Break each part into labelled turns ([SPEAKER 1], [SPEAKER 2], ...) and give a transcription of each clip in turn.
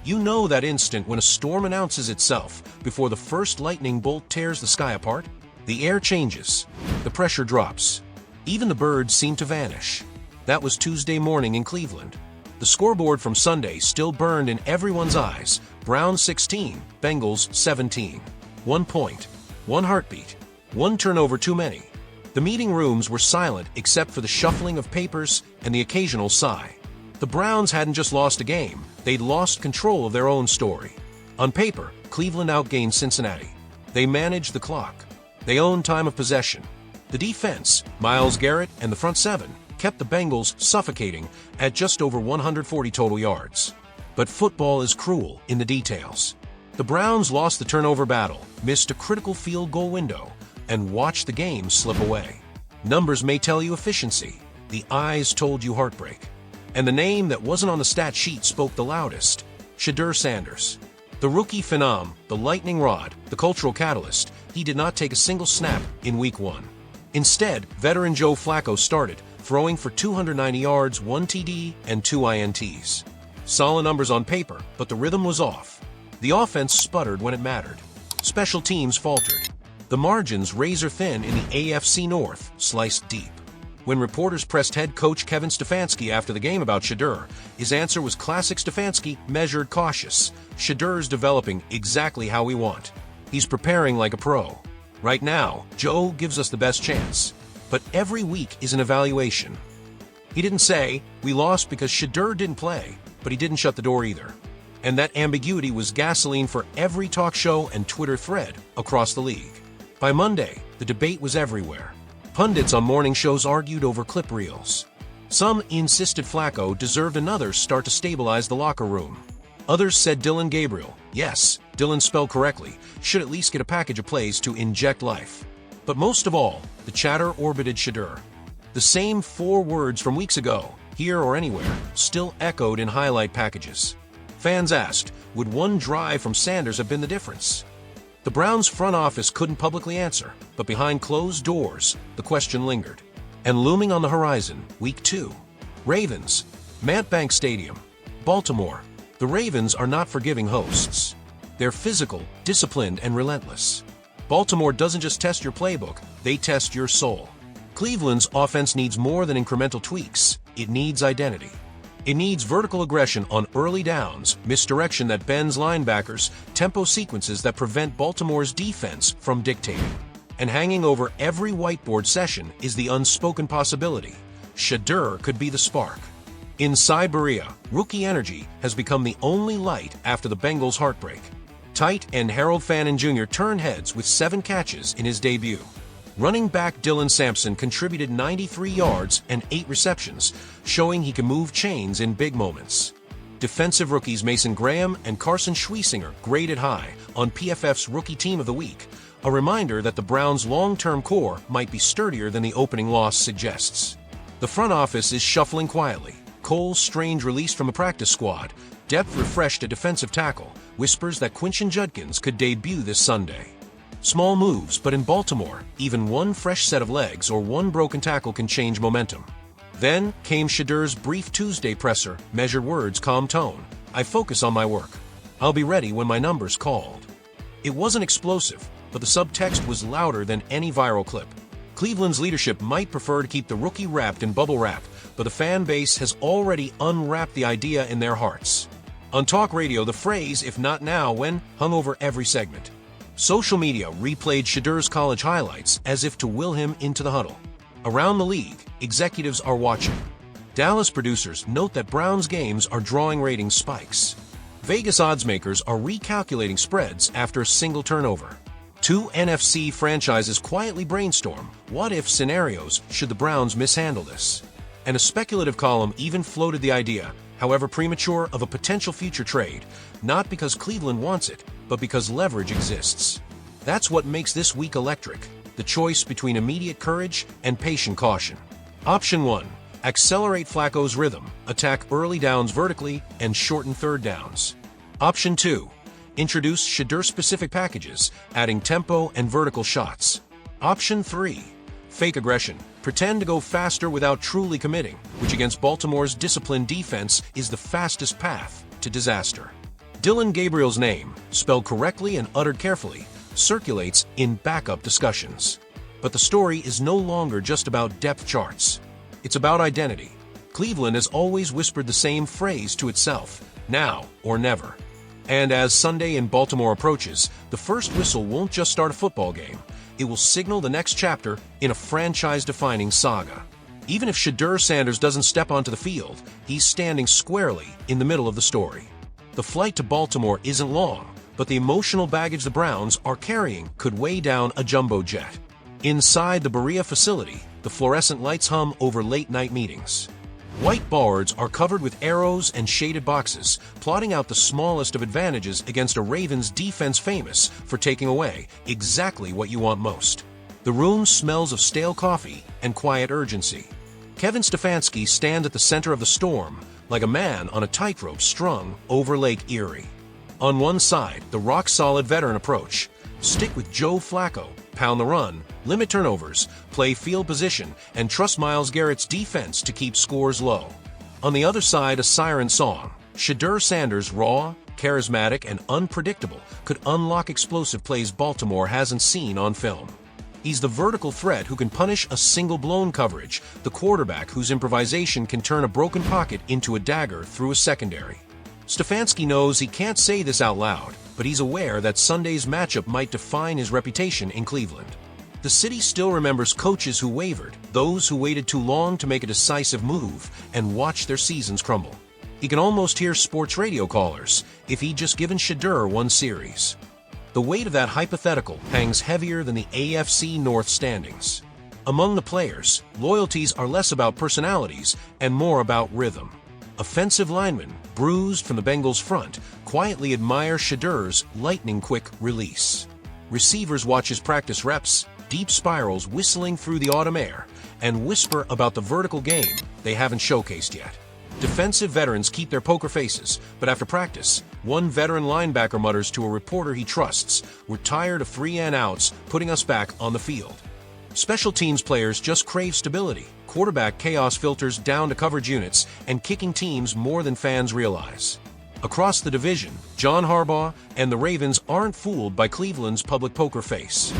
[SPEAKER 1] You know that instant when a storm announces itself before the first lightning bolt tears the sky apart? The air changes. The pressure drops. Even the birds seem to vanish. That was Tuesday morning in Cleveland. The scoreboard from Sunday still burned in everyone's eyes. Browns 16, Bengals 17. 1 point, 1 heartbeat, 1 turnover too many. The meeting rooms were silent except for the shuffling of papers and the occasional sigh. The Browns hadn't just lost a game, they'd lost control of their own story. On paper, Cleveland outgained Cincinnati. They managed the clock. They owned time of possession. The defense, Myles Garrett and the front seven, kept the Bengals suffocating at just over 140 total yards. But football is cruel in the details. The Browns lost the turnover battle, missed a critical field goal window, and watched the game slip away. Numbers may tell you efficiency. The eyes told you heartbreak. And the name that wasn't on the stat sheet spoke the loudest: Shedeur Sanders. The rookie phenom, the lightning rod, the cultural catalyst, he did not take a single snap in Week 1. Instead, veteran Joe Flacco started, throwing for 290 yards, 1 TD, and 2 INTs. Solid numbers on paper, but the rhythm was off. The offense sputtered when it mattered. Special teams faltered. The margins, razor thin in the AFC North, sliced deep. When reporters pressed head coach Kevin Stefanski after the game about Shedeur, his answer was classic Stefanski, measured, cautious. Shedeur's developing exactly how we want. He's preparing like a pro. Right now, Joe gives us the best chance. But every week is an evaluation. He didn't say, we lost because Shedeur didn't play, but he didn't shut the door either. And that ambiguity was gasoline for every talk show and Twitter thread across the league. By Monday, the debate was everywhere. Pundits on morning shows argued over clip reels. Some insisted Flacco deserved another start to stabilize the locker room. Others said Dillon Gabriel, yes, Dillon spelled correctly, should at least get a package of plays to inject life. But most of all, the chatter orbited Shedeur. The same 4 words from weeks ago, here or anywhere, still echoed in highlight packages. Fans asked, would one drive from Sanders have been the difference? The Browns' front office couldn't publicly answer, but behind closed doors, the question lingered. And looming on the horizon, Week 2. Ravens, Mant Bank Stadium, Baltimore. The Ravens are not forgiving hosts. They're physical, disciplined, and relentless. Baltimore doesn't just test your playbook, they test your soul. Cleveland's offense needs more than incremental tweaks. It needs identity. It needs vertical aggression on early downs, misdirection that bends linebackers, tempo sequences that prevent Baltimore's defense from dictating. And hanging over every whiteboard session is the unspoken possibility: Shedeur could be the spark. In Siberia, rookie energy has become the only light after the Bengals' heartbreak. Tight end Harold Fannin Jr. turned heads with 7 catches in his debut. Running back Dylan Sampson contributed 93 yards and 8 receptions, showing he can move chains in big moments. Defensive rookies Mason Graham and Carson Schweissinger graded high on PFF's Rookie Team of the Week, a reminder that the Browns' long-term core might be sturdier than the opening loss suggests. The front office is shuffling quietly. Cole's strange release from a practice squad, depth refreshed at defensive tackle, whispers that Quinton Judkins could debut this Sunday. Small moves, but in Baltimore, even one fresh set of legs or one broken tackle can change momentum. Then came Shedeur's brief Tuesday presser, measured words, calm tone. I focus on my work. I'll be ready when my number's called. It wasn't explosive, but the subtext was louder than any viral clip. Cleveland's leadership might prefer to keep the rookie wrapped in bubble wrap, but the fan base has already unwrapped the idea in their hearts. On talk radio, the phrase, if not now, when, hung over every segment. Social media replayed Shedeur's college highlights as if to will him into the huddle. Around the league, executives are watching. Dallas producers note that Browns games are drawing rating spikes. Vegas oddsmakers are recalculating spreads after a single turnover. 2 NFC franchises quietly brainstorm what-if scenarios should the Browns mishandle this. And a speculative column even floated the idea, however premature, of a potential future trade, not because Cleveland wants it, but because leverage exists. That's what makes this week electric, the choice between immediate courage and patient caution. Option 1. Accelerate Flacco's rhythm, attack early downs vertically, and shorten third downs. Option 2. Introduce Shedeur-specific packages, adding tempo and vertical shots. Option 3. Fake aggression. Pretend to go faster without truly committing, which against Baltimore's disciplined defense is the fastest path to disaster. Dillon Gabriel's name, spelled correctly and uttered carefully, circulates in backup discussions. But the story is no longer just about depth charts. It's about identity. Cleveland has always whispered the same phrase to itself, now or never. And as Sunday in Baltimore approaches, the first whistle won't just start a football game. It will signal the next chapter in a franchise-defining saga. Even if Shedeur Sanders doesn't step onto the field, he's standing squarely in the middle of the story. The flight to Baltimore isn't long, but the emotional baggage the Browns are carrying could weigh down a jumbo jet. Inside the Berea facility, the fluorescent lights hum over late-night meetings. White boards are covered with arrows and shaded boxes, plotting out the smallest of advantages against a Ravens defense famous for taking away exactly what you want most. The room smells of stale coffee and quiet urgency. Kevin Stefanski stands at the center of the storm, like a man on a tightrope strung over Lake Erie. On one side, the rock-solid veteran approach. Stick with Joe Flacco, pound the run, limit turnovers, play field position, and trust Myles Garrett's defense to keep scores low. On the other side, a siren song. Shedeur Sanders, raw, charismatic, and unpredictable, could unlock explosive plays Baltimore hasn't seen on film. He's the vertical threat who can punish a single blown coverage, the quarterback whose improvisation can turn a broken pocket into a dagger through a secondary. Stefanski knows he can't say this out loud, but he's aware that Sunday's matchup might define his reputation in Cleveland. The city still remembers coaches who wavered, those who waited too long to make a decisive move, and watched their seasons crumble. He can almost hear sports radio callers, if he'd just given Shedeur one series. The weight of that hypothetical hangs heavier than the AFC North standings. Among the players, loyalties are less about personalities and more about rhythm. Offensive linemen, bruised from the Bengals front, quietly admire Shedeur's lightning-quick release. Receivers watch his practice reps, deep spirals whistling through the autumn air, and whisper about the vertical game they haven't showcased yet. Defensive veterans keep their poker faces, but after practice, one veteran linebacker mutters to a reporter he trusts, "We're tired of 3-and-outs putting us back on the field." Special teams players just crave stability. Quarterback chaos filters down to coverage units, and kicking teams more than fans realize. Across the division, John Harbaugh and the Ravens aren't fooled by Cleveland's public poker face.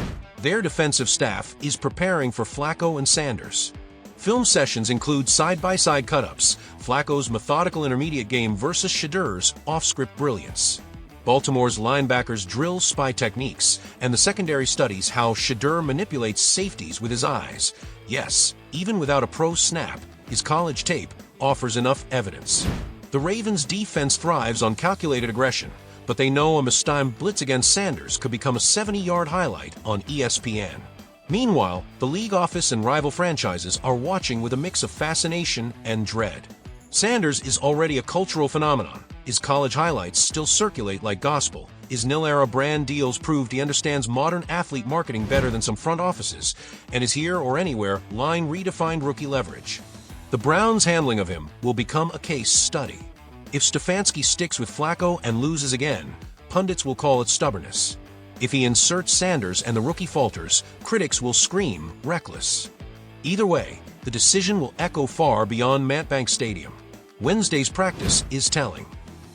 [SPEAKER 1] Their defensive staff is preparing for Flacco and Sanders. Film sessions include side-by-side cut-ups, Flacco's methodical intermediate game versus Shedeur's off-script brilliance. Baltimore's linebackers drill spy techniques, and the secondary studies how Shedeur manipulates safeties with his eyes. Yes, even without a pro snap, his college tape offers enough evidence. The Ravens' defense thrives on calculated aggression, but they know a mistimed blitz against Sanders could become a 70-yard highlight on ESPN. Meanwhile, the league office and rival franchises are watching with a mix of fascination and dread. Sanders is already a cultural phenomenon. His college highlights still circulate like gospel. His nil-era brand deals proved he understands modern athlete marketing better than some front offices, and his here or anywhere line redefined rookie leverage. The Browns' handling of him will become a case study. If Stefanski sticks with Flacco and loses again, pundits will call it stubbornness. If he inserts Sanders and the rookie falters, critics will scream reckless. Either way, the decision will echo far beyond Mantbank Stadium. Wednesday's practice is telling.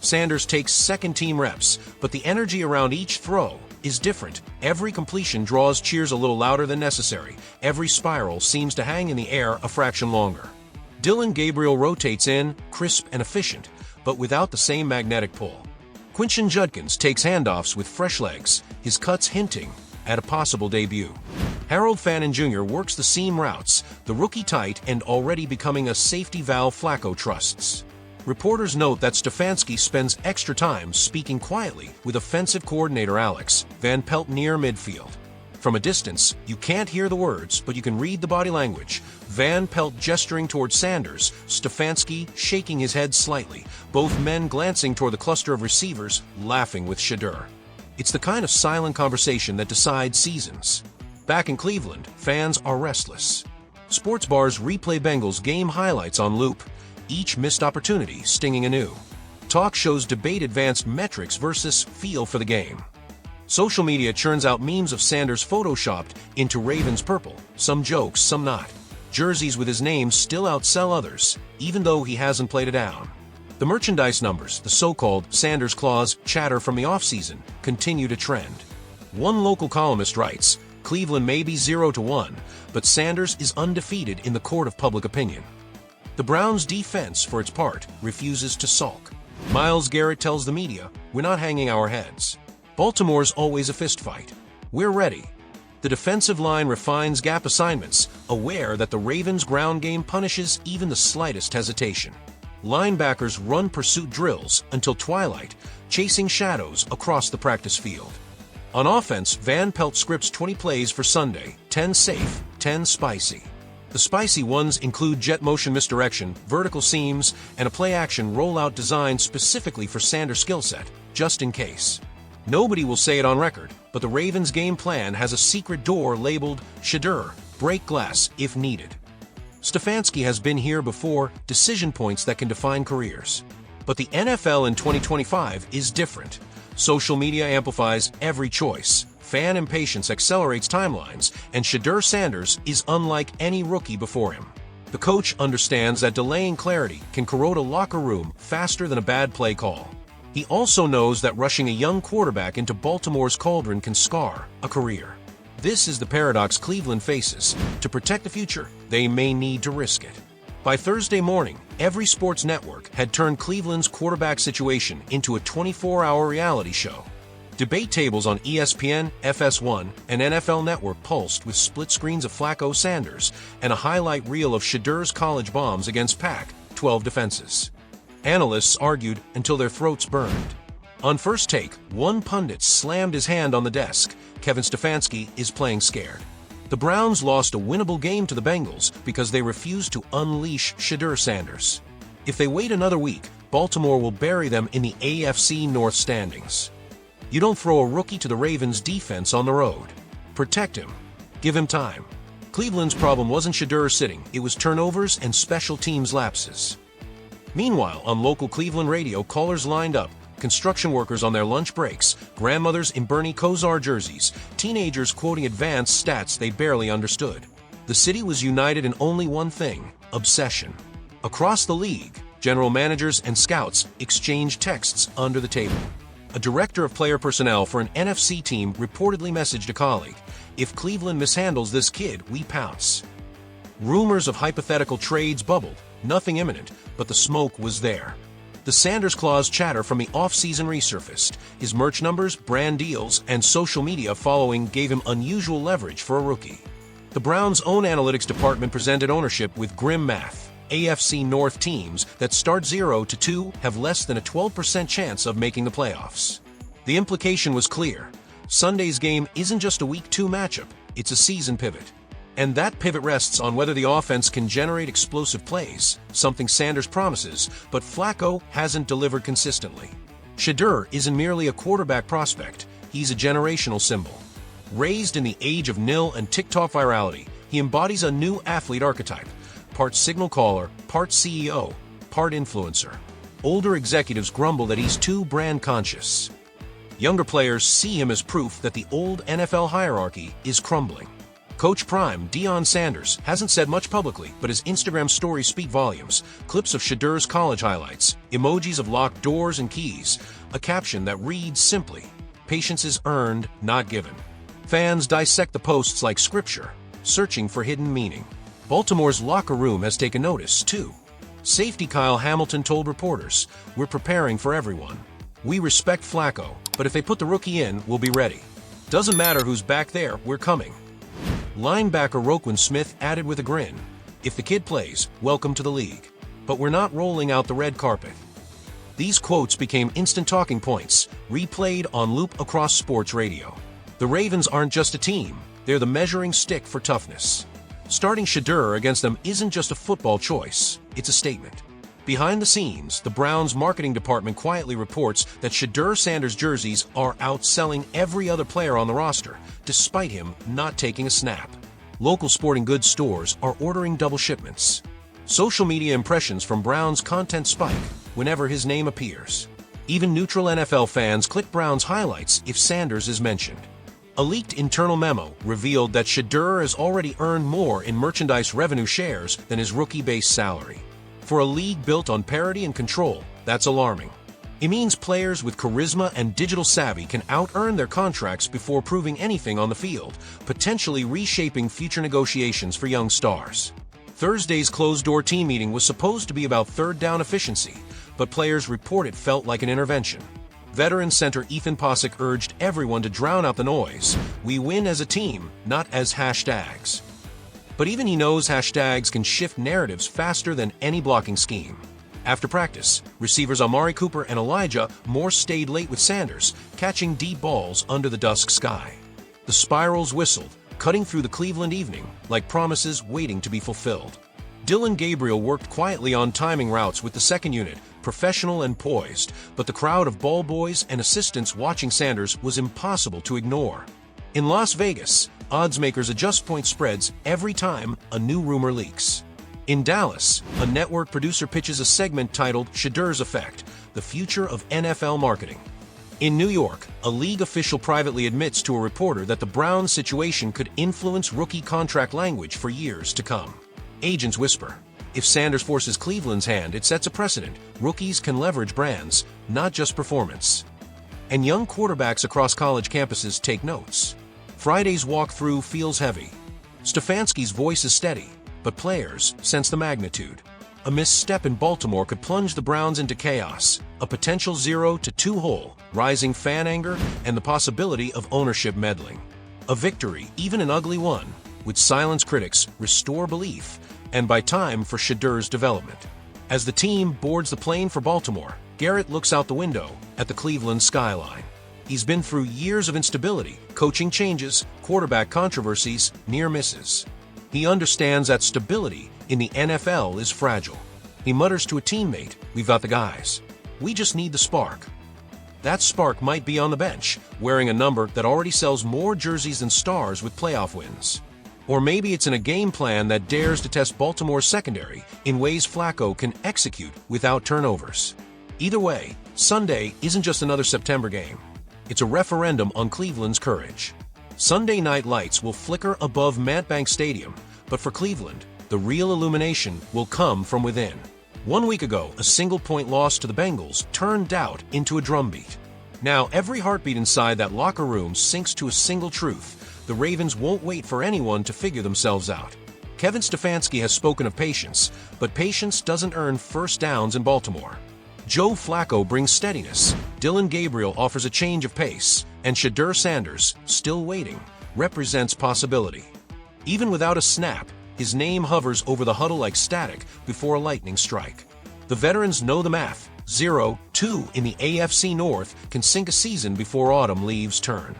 [SPEAKER 1] Sanders takes second-team reps, but the energy around each throw is different. Every completion draws cheers a little louder than necessary. Every spiral seems to hang in the air a fraction longer. Dillon Gabriel rotates in, crisp and efficient, but without the same magnetic pull. Quinton Judkins takes handoffs with fresh legs, his cuts hinting at a possible debut. Harold Fannin Jr. works the seam routes, the rookie tight and already becoming a safety valve Flacco trusts. Reporters note that Stefanski spends extra time speaking quietly with offensive coordinator Alex Van Pelt near midfield. From a distance, you can't hear the words, but you can read the body language. Van Pelt gesturing toward Sanders, Stefanski shaking his head slightly, both men glancing toward the cluster of receivers, laughing with Shedeur. It's the kind of silent conversation that decides seasons. Back in Cleveland, fans are restless. Sports bars replay Bengals game highlights on loop, each missed opportunity stinging anew. Talk shows debate advanced metrics versus feel for the game. Social media churns out memes of Sanders photoshopped into Ravens purple, some jokes, some not. Jerseys with his name still outsell others, even though he hasn't played it down. The merchandise numbers, the so-called Sanders Clause chatter from the offseason, continue to trend. One local columnist writes, Cleveland may be 0-1, but Sanders is undefeated in the court of public opinion. The Browns' defense, for its part, refuses to sulk. Myles Garrett tells the media, we're not hanging our heads. Baltimore's always a fistfight. We're ready. The defensive line refines gap assignments, aware that the Ravens' ground game punishes even the slightest hesitation. Linebackers run pursuit drills until twilight, chasing shadows across the practice field. On offense, Van Pelt scripts 20 plays for Sunday, 10 safe, 10 spicy. The spicy ones include jet motion misdirection, vertical seams, and a play-action rollout designed specifically for Sanders' skill set, just in case. Nobody will say it on record, but the Ravens' game plan has a secret door labeled Shedeur, break glass if needed. Stefanski has been here before, decision points that can define careers. But the NFL in 2025 is different. Social media amplifies every choice. Fan impatience accelerates timelines, and Shedeur Sanders is unlike any rookie before him. The coach understands that delaying clarity can corrode a locker room faster than a bad play call. He also knows that rushing a young quarterback into Baltimore's cauldron can scar a career. This is the paradox Cleveland faces. To protect the future, they may need to risk it. By Thursday morning, every sports network had turned Cleveland's quarterback situation into a 24-hour reality show. Debate tables on ESPN, FS1, and NFL Network pulsed with split screens of Flacco Sanders and a highlight reel of Shedeur's college bombs against Pac-12 defenses. Analysts argued until their throats burned. On First Take, one pundit slammed his hand on the desk. Kevin Stefanski is playing scared. The Browns lost a winnable game to the Bengals because they refused to unleash Shedeur Sanders. If they wait another week, Baltimore will bury them in the AFC North standings. You don't throw a rookie to the Ravens' defense on the road. Protect him. Give him time. Cleveland's problem wasn't Shedeur sitting, it was turnovers and special teams lapses. Meanwhile, on local Cleveland radio, callers lined up, construction workers on their lunch breaks, grandmothers in Bernie Kosar jerseys, teenagers quoting advanced stats they barely understood. The city was united in only one thing: obsession. Across the league, general managers and scouts exchanged texts under the table. A director of player personnel for an NFC team reportedly messaged a colleague, "If Cleveland mishandles this kid, we pounce." Rumors of hypothetical trades bubbled, nothing imminent, but the smoke was there. The Sanders Clause chatter from the offseason resurfaced. His merch numbers, brand deals, and social media following gave him unusual leverage for a rookie. The Browns' own analytics department presented ownership with grim math. AFC North teams that start 0-2 have less than a 12% chance of making the playoffs. The implication was clear. Sunday's game isn't just a Week 2 matchup, it's a season pivot. And that pivot rests on whether the offense can generate explosive plays, something Sanders promises, but Flacco hasn't delivered consistently. Shedeur isn't merely a quarterback prospect, he's a generational symbol. Raised in the age of nil and TikTok virality, he embodies a new athlete archetype, part signal caller, part CEO, part influencer. Older executives grumble that he's too brand conscious. Younger players see him as proof that the old NFL hierarchy is crumbling. Coach Prime, Dillon Sanders, hasn't said much publicly, but his Instagram stories speak volumes. Clips of Shedeur's college highlights, emojis of locked doors and keys, a caption that reads simply, "Patience is earned, not given." Fans dissect the posts like scripture, searching for hidden meaning. Baltimore's locker room has taken notice, too. Safety Kyle Hamilton told reporters, "We're preparing for everyone. We respect Flacco, but if they put the rookie in, we'll be ready. Doesn't matter who's back there, we're coming." Linebacker Roquan Smith added with a grin, "If the kid plays, welcome to the league. But we're not rolling out the red carpet." These quotes became instant talking points, replayed on loop across sports radio. The Ravens aren't just a team, they're the measuring stick for toughness. Starting Shedeur against them isn't just a football choice, it's a statement. Behind the scenes, the Browns' marketing department quietly reports that Shedeur Sanders jerseys are outselling every other player on the roster, despite him not taking a snap. Local sporting goods stores are ordering double shipments. Social media impressions from Browns content spike whenever his name appears. Even neutral NFL fans click Browns highlights if Sanders is mentioned. A leaked internal memo revealed that Shedeur has already earned more in merchandise revenue shares than his rookie base salary. For a league built on parity and control, That's alarming. It means players with charisma and digital savvy can out-earn their contracts before proving anything on the field, potentially reshaping future negotiations for young stars. Thursday's closed-door team meeting was supposed to be about third down efficiency, but players report it felt like an intervention. Veteran center Ethan Posick urged everyone to drown out the noise. We win as a team, not as hashtags. But even he knows hashtags can shift narratives faster than any blocking scheme. After practice, receivers Amari Cooper and Elijah Moore stayed late with Sanders, catching deep balls under the dusk sky. The spirals whistled, cutting through the Cleveland evening like promises waiting to be fulfilled. Dillon Gabriel worked quietly on timing routes with the second unit, professional and poised, but the crowd of ball boys and assistants watching Sanders was impossible to ignore. In Las Vegas, oddsmakers adjust point spreads every time a new rumor leaks. In Dallas, a network producer pitches a segment titled Shedeur's Effect, the future of NFL marketing. In New York, a league official privately admits to a reporter that the Browns' situation could influence rookie contract language for years to come. Agents whisper, if Sanders forces Cleveland's hand, it sets a precedent. Rookies can leverage brands, not just performance. And young quarterbacks across college campuses take notes. Friday's walkthrough feels heavy. Stefanski's voice is steady, but players sense the magnitude. A misstep in Baltimore could plunge the Browns into chaos, a potential 0-2 hole, rising fan anger, and the possibility of ownership meddling. A victory, even an ugly one, would silence critics, restore belief, and buy time for Shedeur's development. As the team boards the plane for Baltimore, Garrett looks out the window at the Cleveland skyline. He's been through years of instability, coaching changes, quarterback controversies, near misses. He understands that stability in the NFL is fragile. He mutters to a teammate, we've got the guys. We just need the spark. That spark might be on the bench, wearing a number that already sells more jerseys than stars with playoff wins. Or maybe it's in a game plan that dares to test Baltimore's secondary in ways Flacco can execute without turnovers. Either way, Sunday isn't just another September game. It's a referendum on Cleveland's courage. Sunday night lights will flicker above Matt Bank Stadium, but for Cleveland, the real illumination will come from within. 1 week ago, a single-point loss to the Bengals turned doubt into a drumbeat. Now, every heartbeat inside that locker room sinks to a single truth. The Ravens won't wait for anyone to figure themselves out. Kevin Stefanski has spoken of patience, but patience doesn't earn first downs in Baltimore. Joe Flacco brings steadiness, Dillon Gabriel offers a change of pace, and Shedeur Sanders, still waiting, represents possibility. Even without a snap, his name hovers over the huddle like static before a lightning strike. The veterans know the math. 0-2 in the AFC North can sink a season before autumn leaves turn.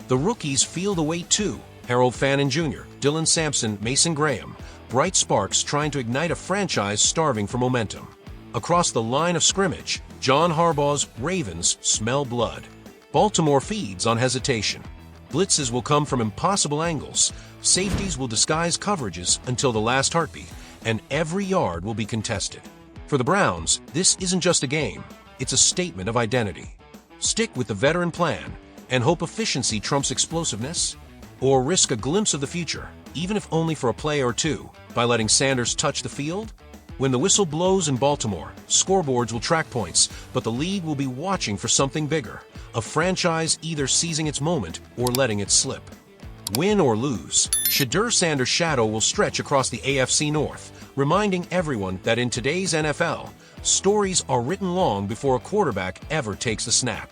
[SPEAKER 1] The rookies feel the weight too. Harold Fannin Jr., Dylan Sampson, Mason Graham, bright sparks trying to ignite a franchise starving for momentum. Across the line of scrimmage, John Harbaugh's Ravens smell blood. Baltimore feeds on hesitation. Blitzes will come from impossible angles. Safeties will disguise coverages until the last heartbeat, and every yard will be contested. For the Browns, this isn't just a game. It's a statement of identity. Stick with the veteran plan and hope efficiency trumps explosiveness, or risk a glimpse of the future, even if only for a play or two, by letting Sanders touch the field? When the whistle blows in Baltimore, scoreboards will track points, but the league will be watching for something bigger, a franchise either seizing its moment or letting it slip. Win or lose, Shedeur Sanders' shadow will stretch across the AFC North, reminding everyone that in today's NFL, stories are written long before a quarterback ever takes the snap.